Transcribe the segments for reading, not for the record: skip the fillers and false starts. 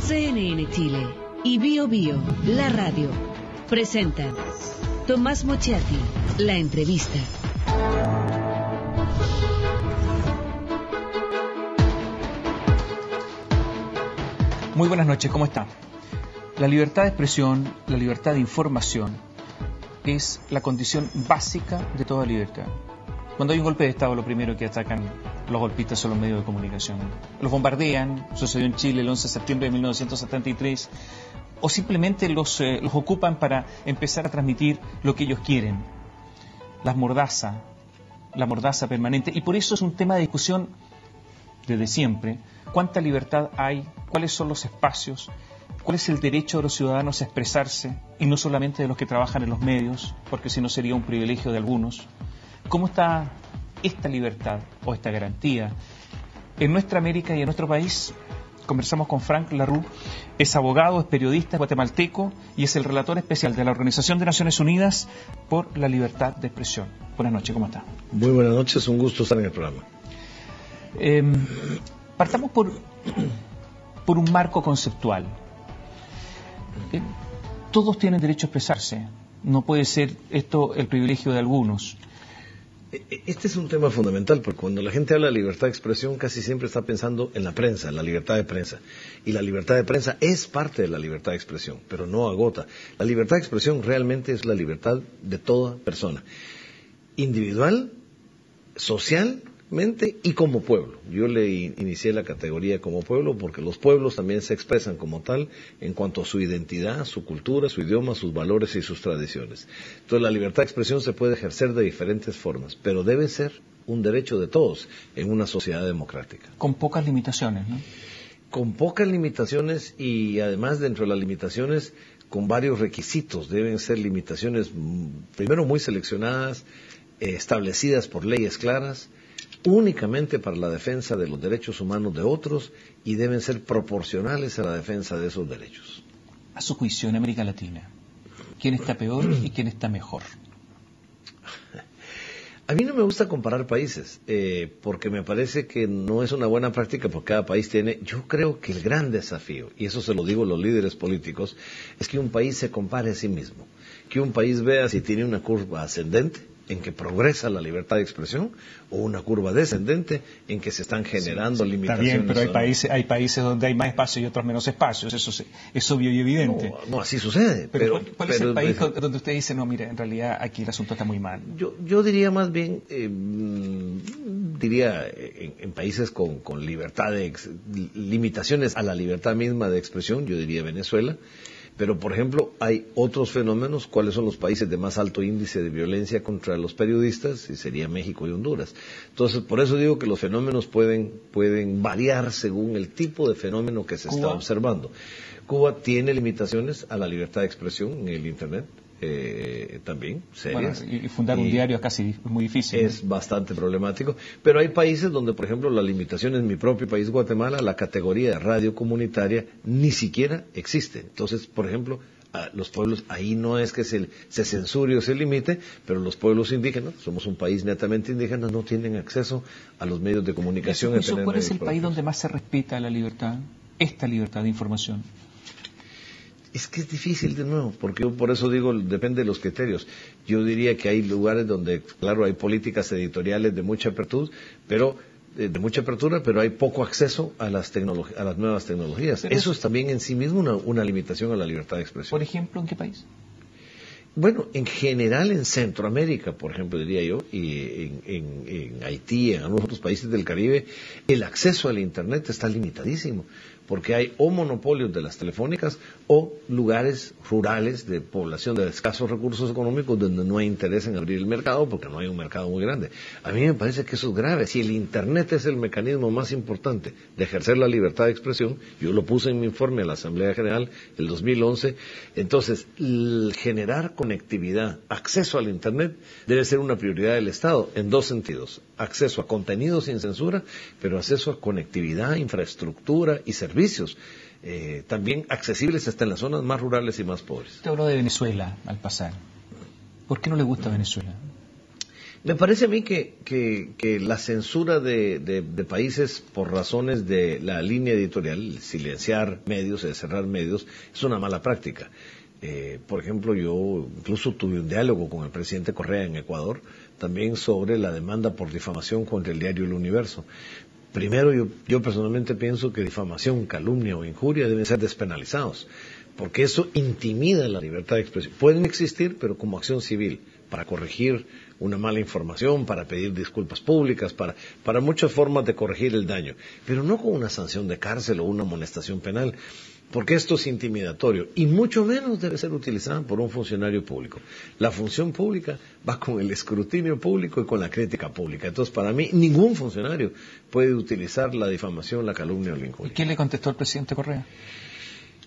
CNN Chile y Bio Bio, la radio, presentan Tomás Mochiati, la entrevista. Muy buenas noches, ¿cómo está? La libertad de expresión, la libertad de información es la condición básica de toda libertad. Cuando hay un golpe de Estado, lo primero que atacan los golpistas son los medios de comunicación. Los bombardean, sucedió en Chile el 11 de septiembre de 1973, o simplemente los ocupan para empezar a transmitir lo que ellos quieren. La mordaza permanente, y por eso es un tema de discusión desde siempre. ¿Cuánta libertad hay? ¿Cuáles son los espacios? ¿Cuál es el derecho de los ciudadanos a expresarse? Y no solamente de los que trabajan en los medios, porque si no sería un privilegio de algunos. ¿Cómo está esta libertad o esta garantía en nuestra América y en nuestro país? Conversamos con Frank LaRue, es abogado, es periodista, es guatemalteco y es el relator especial de la Organización de Naciones Unidas por la Libertad de Expresión. Buenas noches, ¿cómo está? Muy buenas noches, un gusto estar en el programa. Partamos por un marco conceptual. Todos tienen derecho a expresarse, no puede ser esto el privilegio de algunos. Este es un tema fundamental, porque cuando la gente habla de libertad de expresión casi siempre está pensando en la prensa, en la libertad de prensa. Y la libertad de prensa es parte de la libertad de expresión, pero no agota. La libertad de expresión realmente es la libertad de toda persona, individual, socialmente y como pueblo. Yo le inicié la categoría como pueblo porque los pueblos también se expresan como tal en cuanto a su identidad, su cultura, su idioma, sus valores y sus tradiciones. Entonces la libertad de expresión se puede ejercer de diferentes formas, pero debe ser un derecho de todos en una sociedad democrática. Con pocas limitaciones, ¿no? Con pocas limitaciones y además dentro de las limitaciones con varios requisitos. Deben ser limitaciones primero muy seleccionadas, establecidas por leyes claras, únicamente para la defensa de los derechos humanos de otros y deben ser proporcionales a la defensa de esos derechos. A su juicio, en América Latina, ¿quién está peor y quién está mejor? A mí no me gusta comparar países, porque me parece que no es una buena práctica porque cada país tiene... Yo creo que el gran desafío, y eso se lo digo a los líderes políticos, es que un país se compare a sí mismo, que un país vea si tiene una curva ascendente, en que progresa la libertad de expresión, o una curva descendente en que se están generando limitaciones. Está bien, pero hay países donde hay más espacio y otros menos espacios, eso es obvio y evidente. No, así sucede. Pero ¿cuál es el país donde usted dice, no, mire, en realidad aquí el asunto está muy mal? Yo diría más bien, en países con libertad limitaciones a la libertad misma de expresión, yo diría Venezuela. Pero, por ejemplo, hay otros fenómenos. ¿Cuáles son los países de más alto índice de violencia contra los periodistas? Y sería México y Honduras. Entonces, por eso digo que los fenómenos pueden variar según el tipo de fenómeno que se está observando. Cuba tiene limitaciones a la libertad de expresión en el Internet. También serias. Bueno, y fundar un diario es casi muy difícil. Es bastante problemático, pero hay países donde, por ejemplo, la limitación en mi propio país, Guatemala, la categoría de radio comunitaria ni siquiera existe. Entonces, por ejemplo, los pueblos, ahí no es que se censure o se limite, pero los pueblos indígenas, somos un país netamente indígena, no tienen acceso a los medios de comunicación. ¿Cuál es el país donde más se respeta la libertad, esta libertad de información? Es que es difícil de nuevo, porque yo por eso digo, depende de los criterios. Yo diría que hay lugares donde, claro, hay políticas editoriales de mucha apertura, pero hay poco acceso a las nuevas tecnologías. Pero eso es también en sí mismo una limitación a la libertad de expresión. ¿Por ejemplo, en qué país? Bueno, en general en Centroamérica, por ejemplo, diría yo, y en Haití, en algunos otros países del Caribe, el acceso al Internet está limitadísimo, porque hay o monopolios de las telefónicas o lugares rurales de población de escasos recursos económicos donde no hay interés en abrir el mercado porque no hay un mercado muy grande. A mí me parece que eso es grave. Si el Internet es el mecanismo más importante de ejercer la libertad de expresión, yo lo puse en mi informe a la Asamblea General el 2011, entonces generar conectividad, acceso al Internet debe ser una prioridad del Estado en dos sentidos: acceso a contenidos sin censura, pero acceso a conectividad, infraestructura y servicios, también accesibles hasta en las zonas más rurales y más pobres. Usted habló de Venezuela al pasar. ¿Por qué no le gusta Venezuela? Me parece a mí que la censura de países por razones de la línea editorial, silenciar medios, cerrar medios, es una mala práctica. Por ejemplo, yo incluso tuve un diálogo con el presidente Correa en Ecuador, también sobre la demanda por difamación contra el diario El Universo. Primero, yo personalmente pienso que difamación, calumnia o injuria deben ser despenalizados, porque eso intimida la libertad de expresión. Pueden existir, pero como acción civil, para corregir una mala información, para pedir disculpas públicas, para muchas formas de corregir el daño, pero no con una sanción de cárcel o una amonestación penal, porque esto es intimidatorio y mucho menos debe ser utilizada por un funcionario público. La función pública va con el escrutinio público y con la crítica pública. Entonces, para mí, ningún funcionario puede utilizar la difamación, la calumnia o la injuria. ¿Y qué le contestó el presidente Correa?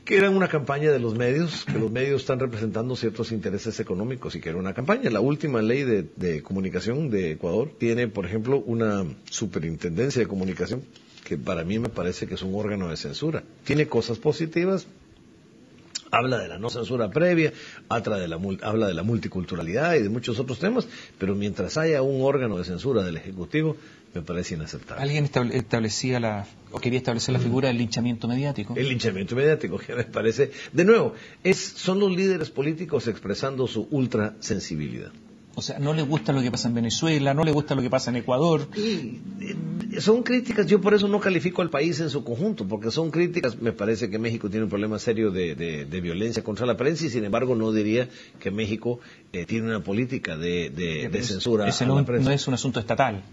Que era una campaña de los medios, que los medios están representando ciertos intereses económicos y que era una campaña. La última ley de comunicación de Ecuador tiene, por ejemplo, una superintendencia de comunicación que para mí me parece que es un órgano de censura. Tiene cosas positivas, habla de la no censura previa, habla de la multiculturalidad y de muchos otros temas, pero mientras haya un órgano de censura del Ejecutivo, me parece inaceptable. ¿Alguien quería establecer la figura del linchamiento mediático? El linchamiento mediático, que me parece, de nuevo, son los líderes políticos expresando su ultrasensibilidad. O sea, no le gusta lo que pasa en Venezuela, no le gusta lo que pasa en Ecuador. Son críticas, yo por eso no califico al país en su conjunto, porque son críticas. Me parece que México tiene un problema serio de violencia contra la prensa y sin embargo no diría que México tiene una política de censura ese a la prensa. No es un asunto estatal.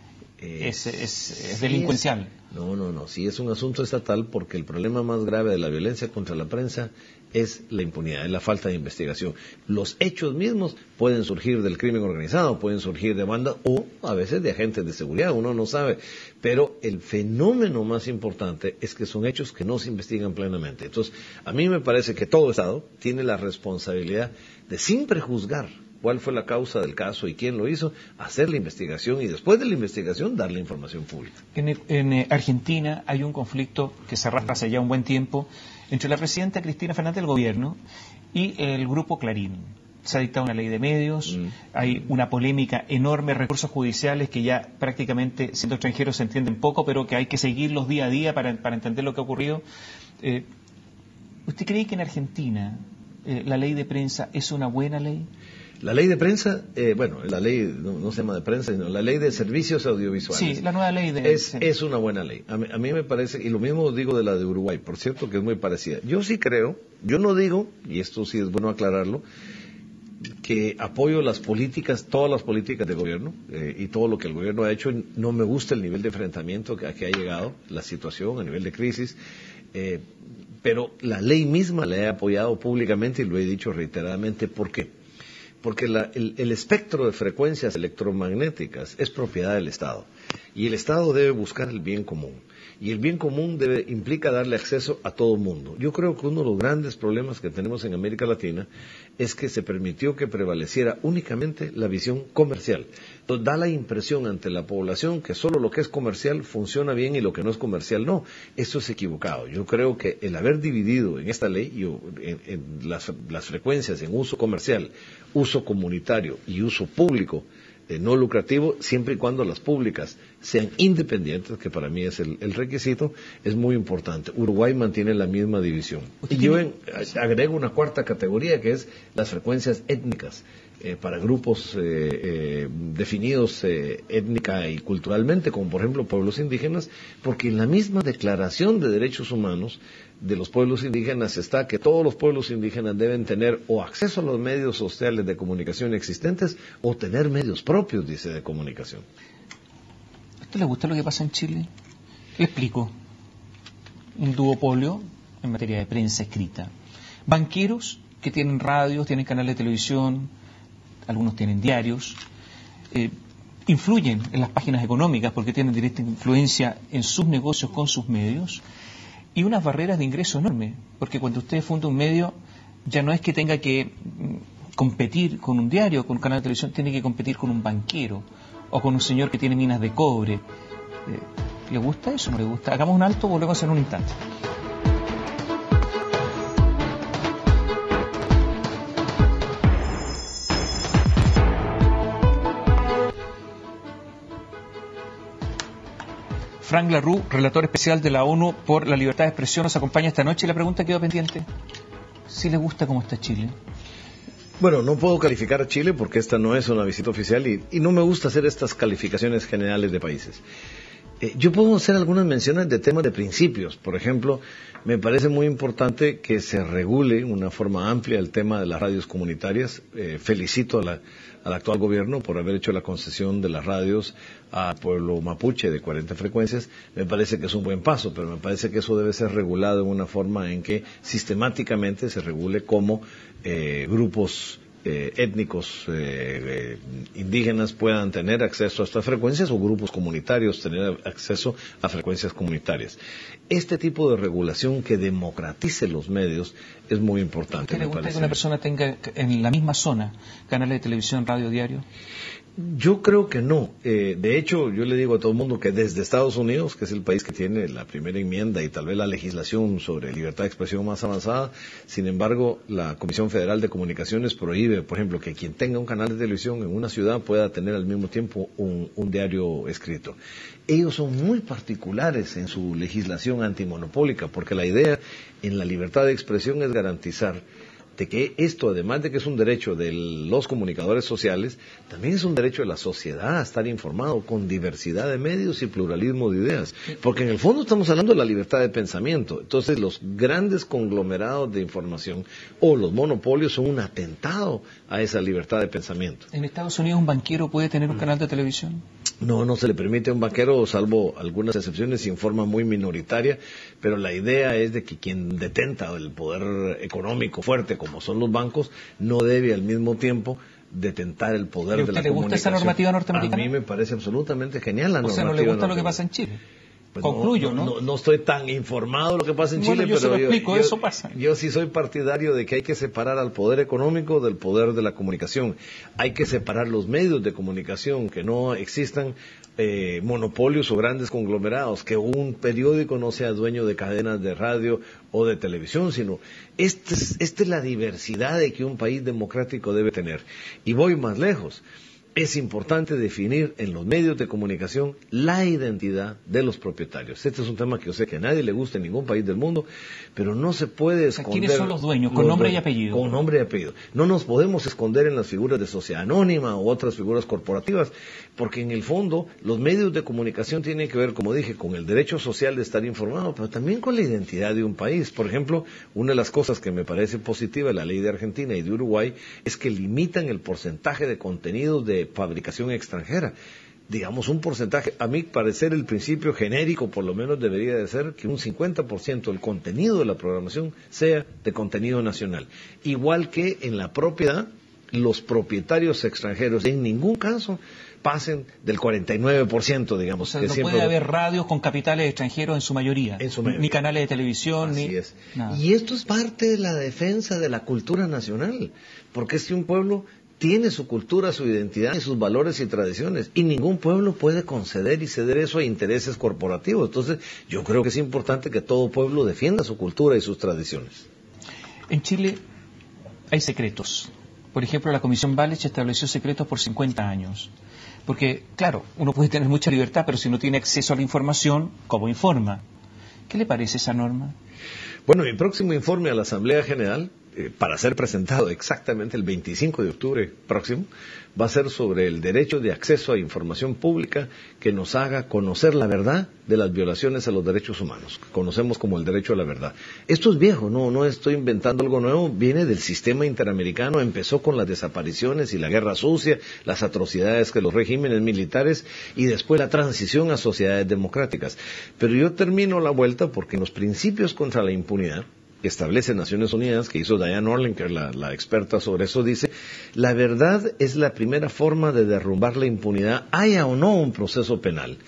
Es delincuencial. No, sí es un asunto estatal porque el problema más grave de la violencia contra la prensa es la impunidad, es la falta de investigación. Los hechos mismos pueden surgir del crimen organizado, pueden surgir de bandas o a veces de agentes de seguridad, uno no sabe. Pero el fenómeno más importante es que son hechos que no se investigan plenamente. Entonces, a mí me parece que todo Estado tiene la responsabilidad de, sin prejuzgar cuál fue la causa del caso y quién lo hizo, hacer la investigación y después de la investigación dar la información pública. En Argentina hay un conflicto que se arrastra hace ya un buen tiempo entre la presidenta Cristina Fernández del gobierno y el grupo Clarín. Se ha dictado una ley de medios, hay una polémica enorme, recursos judiciales que ya prácticamente, siendo extranjeros, se entienden poco, pero que hay que seguirlos día a día para entender lo que ha ocurrido. ¿Usted cree que en Argentina la ley de prensa es una buena ley? La ley de prensa, la ley no se llama de prensa, sino la ley de servicios audiovisuales. Sí, la nueva ley es una buena ley. A mí me parece, y lo mismo digo de la de Uruguay, por cierto, que es muy parecida. Yo sí creo, yo no digo, y esto sí es bueno aclararlo, que apoyo las políticas, todas las políticas de gobierno y todo lo que el gobierno ha hecho. No me gusta el nivel de enfrentamiento a que ha llegado la situación a nivel de crisis, pero la ley misma la he apoyado públicamente y lo he dicho reiteradamente. ¿Por qué? Porque el espectro de frecuencias electromagnéticas es propiedad del Estado y el Estado debe buscar el bien común. Y el bien común implica darle acceso a todo el mundo. Yo creo que uno de los grandes problemas que tenemos en América Latina es que se permitió que prevaleciera únicamente la visión comercial. Entonces da la impresión ante la población que solo lo que es comercial funciona bien y lo que no es comercial no. Eso es equivocado. Yo creo que el haber dividido en esta ley en las frecuencias en uso comercial, uso comunitario y uso público, no lucrativo, siempre y cuando las públicas sean independientes, que para mí es el requisito, es muy importante. Uruguay mantiene la misma división. Y yo agrego una cuarta categoría, que es las frecuencias étnicas, para grupos definidos étnica y culturalmente, como por ejemplo pueblos indígenas, porque en la misma Declaración de Derechos Humanos de los pueblos indígenas está que todos los pueblos indígenas deben tener o acceso a los medios sociales de comunicación existentes o tener medios propios, dice, de comunicación. ¿A usted le gusta lo que pasa en Chile? Le explico. Un duopolio en materia de prensa escrita. Banqueros que tienen radios, tienen canales de televisión, algunos tienen diarios, influyen en las páginas económicas porque tienen directa influencia en sus negocios con sus medios, y unas barreras de ingreso enormes, porque cuando usted funda un medio, ya no es que tenga que competir con un diario, con un canal de televisión, tiene que competir con un banquero, o con un señor que tiene minas de cobre. ¿Le gusta eso o no le gusta? Hagamos un alto, volvemos en un instante. Frank LaRue, relator especial de la ONU por la libertad de expresión, nos acompaña esta noche. La pregunta quedó pendiente: ¿si le gusta cómo está Chile? Bueno, no puedo calificar a Chile porque esta no es una visita oficial y no me gusta hacer estas calificaciones generales de países. Yo puedo hacer algunas menciones de temas de principios. Por ejemplo, me parece muy importante que se regule de una forma amplia el tema de las radios comunitarias. Felicito al actual gobierno por haber hecho la concesión de las radios al pueblo mapuche de 40 frecuencias. Me parece que es un buen paso, pero me parece que eso debe ser regulado en una forma en que sistemáticamente se regule cómo grupos étnicos indígenas puedan tener acceso a estas frecuencias o grupos comunitarios tener acceso a frecuencias comunitarias. Este tipo de regulación que democratice los medios es muy importante. ¿Qué le gusta que una persona tenga en la misma zona canales de televisión, radio, diario? Yo creo que no. De hecho, yo le digo a todo el mundo que desde Estados Unidos, que es el país que tiene la primera enmienda y tal vez la legislación sobre libertad de expresión más avanzada, sin embargo, la Comisión Federal de Comunicaciones prohíbe, por ejemplo, que quien tenga un canal de televisión en una ciudad pueda tener al mismo tiempo un diario escrito. Ellos son muy particulares en su legislación antimonopólica, porque la idea en la libertad de expresión es garantizar de que esto, además de que es un derecho de los comunicadores sociales, también es un derecho de la sociedad a estar informado con diversidad de medios y pluralismo de ideas. Porque en el fondo estamos hablando de la libertad de pensamiento. Entonces los grandes conglomerados de información o los monopolios son un atentado a esa libertad de pensamiento. ¿En Estados Unidos un banquero puede tener un canal de televisión? No se le permite a un banquero, salvo algunas excepciones y en forma muy minoritaria, pero la idea es de que quien detenta el poder económico fuerte, como son los bancos, no debe al mismo tiempo detentar el poder de la comunicación. ¿Le gusta esa normativa norteamericana? A mí me parece absolutamente genial la normativa. O sea, ¿no le gusta lo que pasa en Chile? Pues concluyo, ¿no? No estoy tan informado de lo que pasa en Chile, yo pero se lo explico, eso pasa. Yo sí soy partidario de que hay que separar al poder económico del poder de la comunicación. Hay que separar los medios de comunicación, que no existan monopolios o grandes conglomerados, que un periódico no sea dueño de cadenas de radio o de televisión, sino esta es la diversidad de que un país democrático debe tener. Y voy más lejos. Es importante definir en los medios de comunicación la identidad de los propietarios. Este es un tema que yo sé que a nadie le gusta en ningún país del mundo, pero no se puede esconder. ¿Quiénes son los dueños? Con nombre y apellido. Con nombre y apellido. No nos podemos esconder en las figuras de sociedad anónima u otras figuras corporativas, porque en el fondo los medios de comunicación tienen que ver, como dije, con el derecho social de estar informado, pero también con la identidad de un país. Por ejemplo, una de las cosas que me parece positiva de la ley de Argentina y de Uruguay es que limitan el porcentaje de contenidos de fabricación extranjera. Digamos, un porcentaje, a mi parecer el principio genérico por lo menos debería de ser que un 50% del contenido de la programación sea de contenido nacional. Igual que en la propiedad, los propietarios extranjeros en ningún caso pasen del 49%, digamos. O sea, que no siempre puede haber radios con capitales extranjeros en su mayoría. Ni canales de televisión, Así ni es. nada. Y esto es parte de la defensa de la cultura nacional, porque es que un pueblo tiene su cultura, su identidad, y sus valores y tradiciones, y ningún pueblo puede conceder y ceder eso a intereses corporativos. Entonces, yo creo que es importante que todo pueblo defienda su cultura y sus tradiciones. En Chile hay secretos. Por ejemplo, la Comisión Balich estableció secretos por 50 años. Porque, claro, uno puede tener mucha libertad, pero si no tiene acceso a la información, ¿cómo informa? ¿Qué le parece esa norma? Bueno, mi próximo informe a la Asamblea General, para ser presentado exactamente el 25 de octubre próximo, va a ser sobre el derecho de acceso a información pública que nos haga conocer la verdad de las violaciones a los derechos humanos, que conocemos como el derecho a la verdad. Esto es viejo, no estoy inventando algo nuevo, viene del sistema interamericano, empezó con las desapariciones y la guerra sucia, las atrocidades que los regímenes militares y después la transición a sociedades democráticas. Pero yo termino la vuelta porque en los principios contra la impunidad, que establece Naciones Unidas, que hizo Diane Orlinger, la experta sobre eso, dice: la verdad es la primera forma de derrumbar la impunidad, haya o no un proceso penal.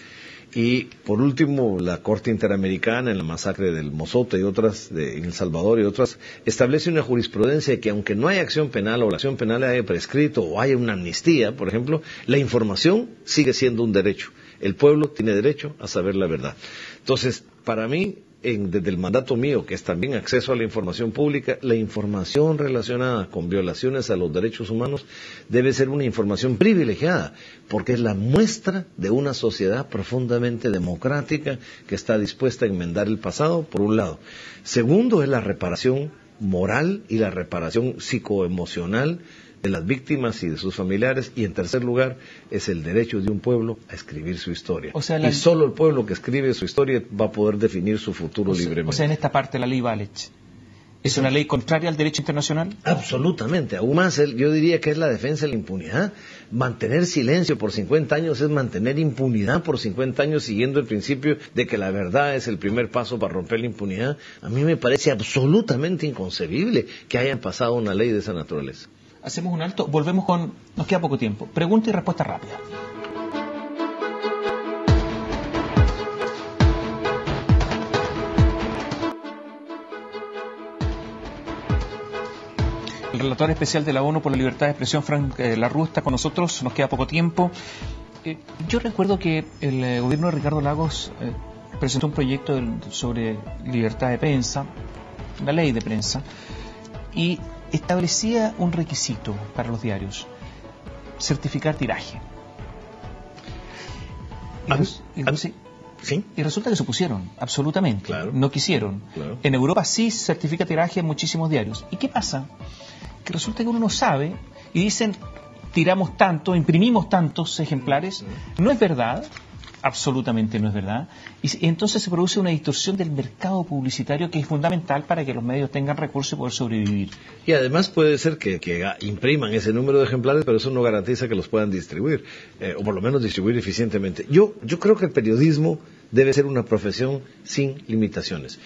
Y por último, la Corte Interamericana en la masacre del Mozote y otras, en El Salvador y otras, establece una jurisprudencia de que aunque no haya acción penal o la acción penal haya prescrito o haya una amnistía, por ejemplo, la información sigue siendo un derecho. El pueblo tiene derecho a saber la verdad. Entonces, para mí, desde el mandato mío, que es también acceso a la información pública, la información relacionada con violaciones a los derechos humanos debe ser una información privilegiada, porque es la muestra de una sociedad profundamente democrática que está dispuesta a enmendar el pasado, por un lado. Segundo, es la reparación moral y la reparación psicoemocional de las víctimas y de sus familiares, y en tercer lugar es el derecho de un pueblo a escribir su historia. O sea, y solo el pueblo que escribe su historia va a poder definir su futuro libremente. O sea, en esta parte la ley Valech, ¿es una ley contraria al derecho internacional? Absolutamente, aún más yo diría que es la defensa de la impunidad. Mantener silencio por 50 años es mantener impunidad por 50 años, siguiendo el principio de que la verdad es el primer paso para romper la impunidad. A mí me parece absolutamente inconcebible que hayan pasado una ley de esa naturaleza. Hacemos un alto, volvemos con... Nos queda poco tiempo. Pregunta y respuesta rápida. El relator especial de la ONU por la libertad de expresión, Frank Larrue, está con nosotros. Nos queda poco tiempo. Yo recuerdo que el gobierno de Ricardo Lagos presentó un proyecto sobre libertad de prensa, la ley de prensa, y establecía un requisito para los diarios: certificar tiraje. ¿Sí? Y resulta que se opusieron, absolutamente. Claro. No quisieron. Claro. En Europa sí se certifica tiraje en muchísimos diarios. ¿Y qué pasa? Que resulta que uno no sabe y dicen, tiramos tanto, imprimimos tantos ejemplares. No es verdad. Absolutamente no es verdad. Y entonces se produce una distorsión del mercado publicitario que es fundamental para que los medios tengan recursos y poder sobrevivir. Y además puede ser que impriman ese número de ejemplares, pero eso no garantiza que los puedan distribuir, o por lo menos distribuir eficientemente. Yo creo que el periodismo debe ser una profesión sin limitaciones.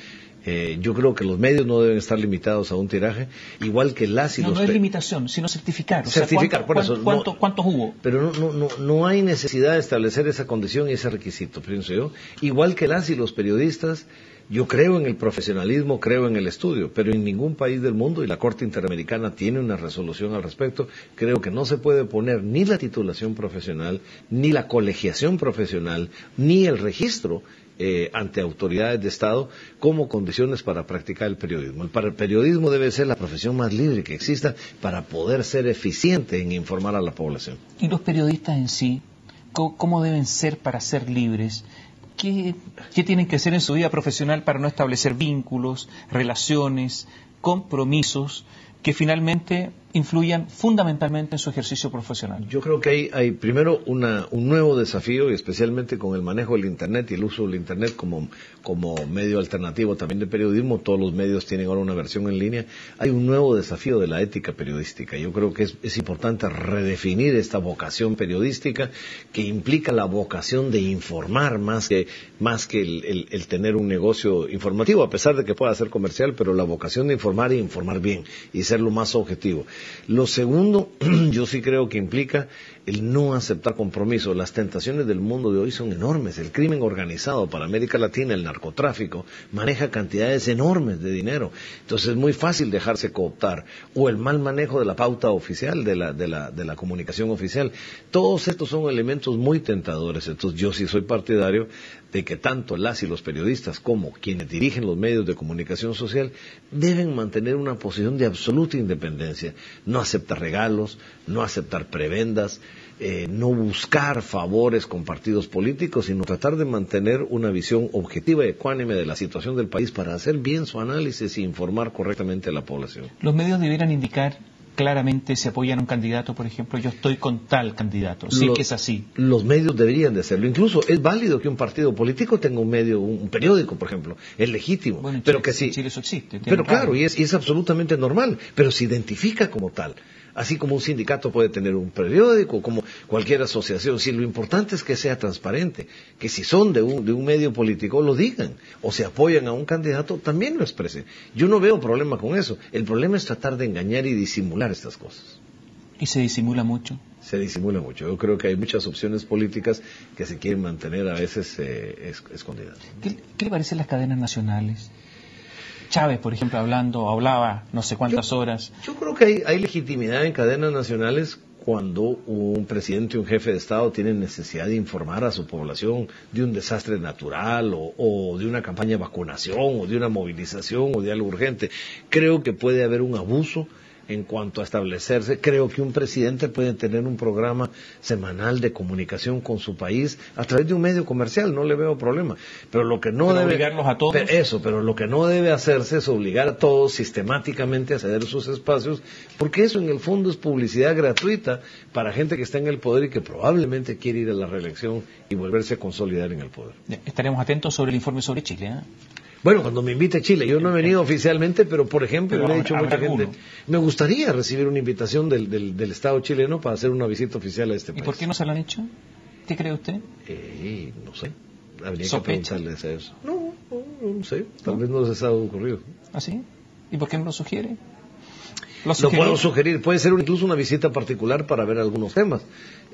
Yo creo que los medios no deben estar limitados a un tiraje, igual que las y los... No es limitación, sino certificar. Certificar, por eso. ¿Cuántos hubo? Pero no hay necesidad de establecer esa condición y ese requisito, pienso yo. Igual que las y los periodistas, yo creo en el profesionalismo, creo en el estudio, pero en ningún país del mundo, y la Corte Interamericana tiene una resolución al respecto, creo que no se puede poner ni la titulación profesional, ni la colegiación profesional, ni el registro ante autoridades de Estado como condiciones para practicar el periodismo. El periodismo debe ser la profesión más libre que exista para poder ser eficiente en informar a la población. ¿Y los periodistas en sí, cómo deben ser para ser libres? ¿Qué tienen que hacer en su vida profesional para no establecer vínculos, relaciones, compromisos que finalmente influyan fundamentalmente en su ejercicio profesional? Yo creo que hay primero un nuevo desafío, y especialmente con el manejo del Internet y el uso del Internet como medio alternativo también de periodismo. Todos los medios tienen ahora una versión en línea. Hay un nuevo desafío de la ética periodística. Yo creo que es importante redefinir esta vocación periodística, que implica la vocación de informar más que el tener un negocio informativo, a pesar de que pueda ser comercial, pero la vocación de informar y informar bien y ser lo más objetivo. Lo segundo, yo sí creo que implica el no aceptar compromiso. Las tentaciones del mundo de hoy son enormes. El crimen organizado para América Latina, el narcotráfico, maneja cantidades enormes de dinero. Entonces es muy fácil dejarse cooptar. O el mal manejo de la pauta oficial, de la comunicación oficial. Todos estos son elementos muy tentadores. Entonces yo sí soy partidario de que tanto las y los periodistas como quienes dirigen los medios de comunicación social deben mantener una posición de absoluta independencia. No aceptar regalos, no aceptar prebendas, no buscar favores con partidos políticos, sino tratar de mantener una visión objetiva y ecuánime de la situación del país para hacer bien su análisis e informar correctamente a la población. Los medios debieran indicar claramente si apoyan a un candidato, por ejemplo, yo estoy con tal candidato, sí que es así. Los medios deberían de hacerlo. Incluso es válido que un partido político tenga un periódico, por ejemplo, es legítimo. Bueno, pero que sí. En Chile eso existe. Pero claro, y es absolutamente normal, pero se identifica como tal. Así como un sindicato puede tener un periódico, como cualquier asociación. Sí, lo importante es que sea transparente, que si son de un medio político lo digan, o si apoyan a un candidato también lo expresen. Yo no veo problema con eso. El problema es tratar de engañar y disimular estas cosas. ¿Y se disimula mucho? Se disimula mucho. Yo creo que hay muchas opciones políticas que se quieren mantener a veces escondidas. ¿Qué le parecen las cadenas nacionales? Chávez, por ejemplo, hablaba no sé cuántas horas. Yo creo que hay legitimidad en cadenas nacionales cuando un presidente o un jefe de Estado tiene necesidad de informar a su población de un desastre natural o de una campaña de vacunación o de una movilización o de algo urgente. Creo que puede haber un abuso en cuanto a establecerse. Creo que un presidente puede tener un programa semanal de comunicación con su país a través de un medio comercial, no le veo problema. Pero lo que no debe obligarlos a todos. Pero lo que no debe hacerse es obligar a todos sistemáticamente a ceder sus espacios, porque eso en el fondo es publicidad gratuita para gente que está en el poder y que probablemente quiere ir a la reelección y volverse a consolidar en el poder. Estaremos atentos sobre el informe sobre Chile, ¿eh? Bueno, cuando me invite Chile, yo no he venido oficialmente, pero por ejemplo, le he dicho a mucha gente, me gustaría recibir una invitación del Estado chileno para hacer una visita oficial a este país. ¿Y por qué no se lo han hecho? ¿Qué cree usted? No sé, habría ¿Sospecha? que preguntarles a eso. No sé, tal vez no les ha ocurrido. ¿Ah, sí? ¿Y por qué no lo sugiere? Lo puedo sugerir, puede ser incluso una visita particular para ver algunos temas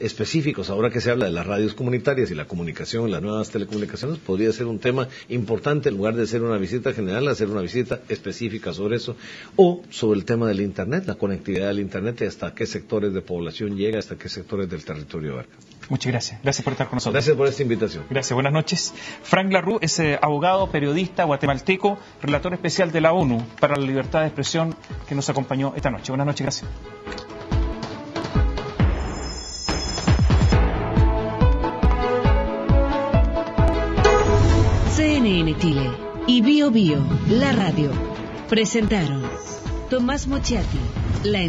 específicos. Ahora que se habla de las radios comunitarias y la comunicación, las nuevas telecomunicaciones, podría ser un tema importante, en lugar de ser una visita general, hacer una visita específica sobre eso, o sobre el tema del Internet, la conectividad del Internet y hasta qué sectores de población llega, hasta qué sectores del territorio abarca. Muchas gracias. Gracias por estar con nosotros. Gracias por esta invitación. Gracias. Buenas noches. Frank Larroux es abogado, periodista guatemalteco, relator especial de la ONU para la libertad de expresión, que nos acompañó esta noche. Buenas noches. Gracias. CNN Chile y Bio Bio, la radio, presentaron Tomás Mochiati, la